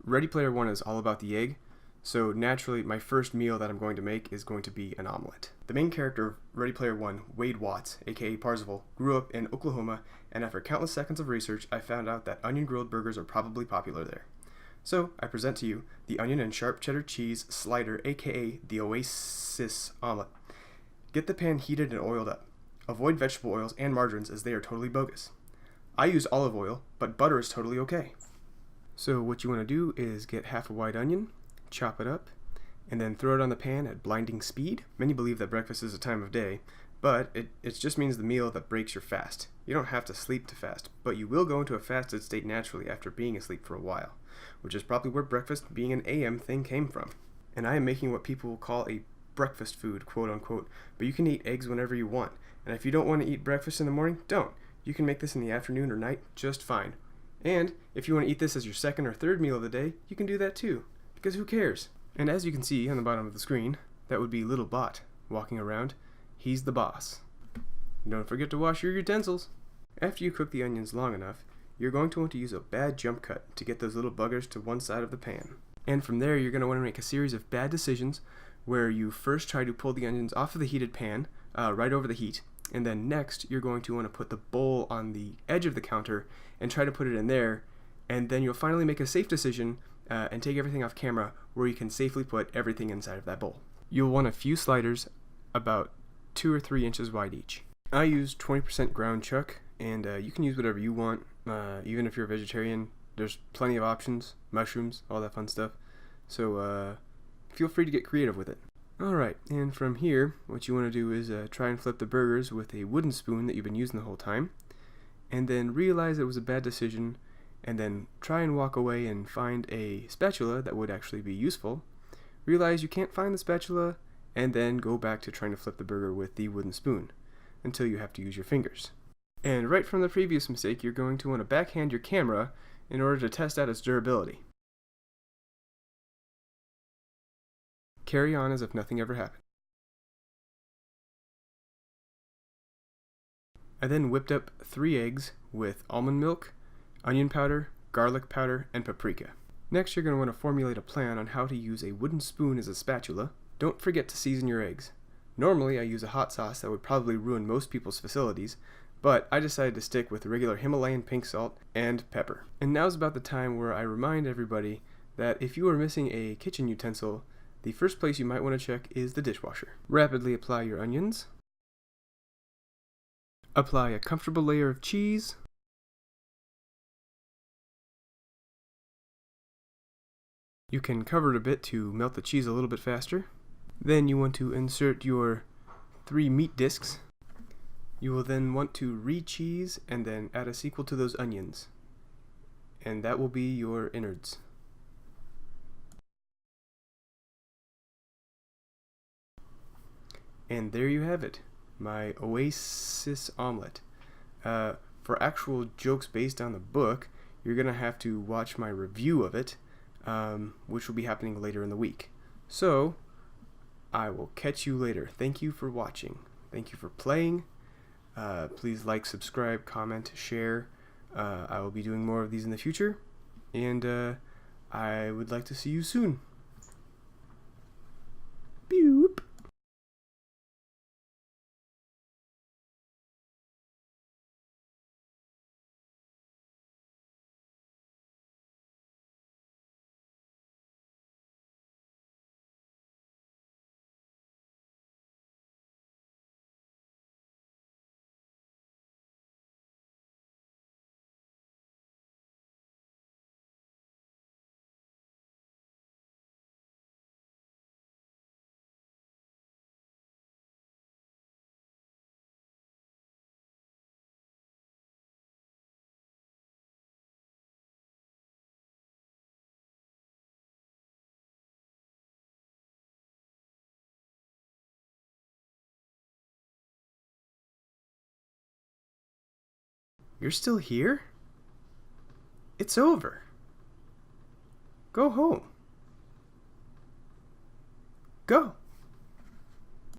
Ready Player One is all about the egg, so naturally my first meal that I'm going to make is going to be an omelet. The main character of Ready Player One, Wade Watts, aka Parzival, grew up in Oklahoma, and after countless seconds of research, I found out that onion grilled burgers are probably popular there. So I present to you the onion and sharp cheddar cheese slider, aka the Oasis omelet. Get the pan heated and oiled up. Avoid vegetable oils and margarines as they are totally bogus. I use olive oil, but butter is totally okay. So what you want to do is get half a white onion, chop it up, and then throw it on the pan at blinding speed. Many believe that breakfast is a time of day, but it just means the meal that breaks your fast. You don't have to sleep to fast, but you will go into a fasted state naturally after being asleep for a while, which is probably where breakfast being an AM thing came from. And I am making what people will call a breakfast food, quote unquote, but you can eat eggs whenever you want. And if you don't want to eat breakfast in the morning, don't. You can make this in the afternoon or night just fine. And if you want to eat this as your second or third meal of the day, you can do that too, because who cares? And as you can see on the bottom of the screen, that would be little Bot walking around. He's the boss. Don't forget to wash your utensils. After you cook the onions long enough, you're going to want to use a bad jump cut to get those little buggers to one side of the pan. And from there, you're going to want to make a series of bad decisions where you first try to pull the onions off of the heated pan, right over the heat, and then next you're going to want to put the bowl on the edge of the counter and try to put it in there, and then you'll finally make a safe decision and take everything off camera where you can safely put everything inside of that bowl. You'll want a few sliders about 2 or 3 inches wide each. I use 20% ground chuck, and you can use whatever you want, even if you're a vegetarian. There's plenty of options, mushrooms, all that fun stuff, so feel free to get creative with it. Alright, and from here, what you want to do is try and flip the burgers with a wooden spoon that you've been using the whole time, and then realize it was a bad decision, and then try and walk away and find a spatula that would actually be useful. Realize you can't find the spatula, and then go back to trying to flip the burger with the wooden spoon, until you have to use your fingers. And right from the previous mistake, you're going to want to backhand your camera in order to test out its durability. Carry on as if nothing ever happened. I then whipped up 3 eggs with almond milk, onion powder, garlic powder, and paprika. Next, you're going to want to formulate a plan on how to use a wooden spoon as a spatula. Don't forget to season your eggs. Normally, I use a hot sauce that would probably ruin most people's facilities, but I decided to stick with regular Himalayan pink salt and pepper. And now's about the time where I remind everybody that if you are missing a kitchen utensil, the first place you might want to check is the dishwasher. Rapidly apply your onions. Apply a comfortable layer of cheese. You can cover it a bit to melt the cheese a little bit faster. Then you want to insert your 3 meat discs. You will then want to re-cheese and then add a sequel to those onions. And that will be your innards. And there you have it, my Oasis omelet. For actual jokes based on the book, you're going to have to watch my review of it, which will be happening later in the week. So, I will catch you later. Thank you for watching. Thank you for playing. Please like, subscribe, comment, share. I will be doing more of these in the future, and I would like to see you soon. Boop. You're still here? It's over. Go home. Go.